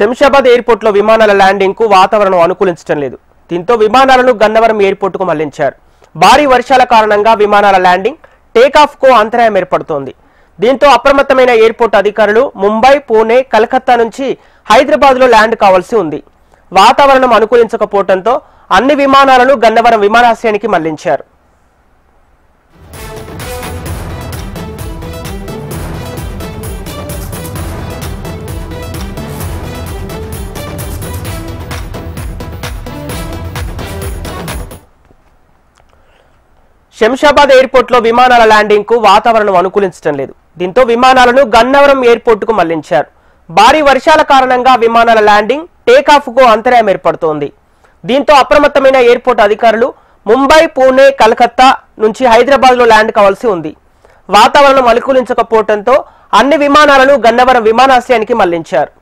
Shamshabad airport లో విమానాల landing కు వాతావరణం అనుకూలించడం లేదు. దీంతో విమానాలను గన్నవరం ఎయిర్పోర్ట్ కు మళ్లించారు. భారీ వర్షాల కారణంగా విమానాల ల్యాండింగ్ టేకాఫ్ కు అంతరాయం ఏర్పడుతోంది. దీంతో అప్రమత్తమైన ఎయిర్పోర్ట్ అధికారులు ముంబై, పూణే, కలకత్తా నుంచి హైదరాబాద్ లో ల్యాండ్ కావాల్సి ఉంది. వాతావరణం అనుకూలించకపోవడంతో అన్ని విమానాలను గన్నవరం విమానాశ్రయానికి మళ్లించారు. శంషాబాద్ ఎయిర్పోర్ట్ లో విమానాల ల్యాండింగ్ కు వాతావరణం అనుకూలించడం లేదు. దీంతో విమానాలను గన్నవరం ఎయిర్పోర్ట్ కు మళ్లించారు. భారీ వర్షాల కారణంగా విమానాల ల్యాండింగ్ టేకాఫ్ కు అంతరాయం ఏర్పడుతోంది. దీంతో అప్రమత్తమైన ఎయిర్పోర్ట్ అధికారులు ముంబై, పూణే, కలకత్తా నుంచి హైదరాబాద్ లో ల్యాండ్ కావాల్సి ఉంది. వాతావరణం అనుకూలించకపోవడంతో అన్ని విమానాలను గన్నవరం విమానాశ్రయానికి మళ్లించారు.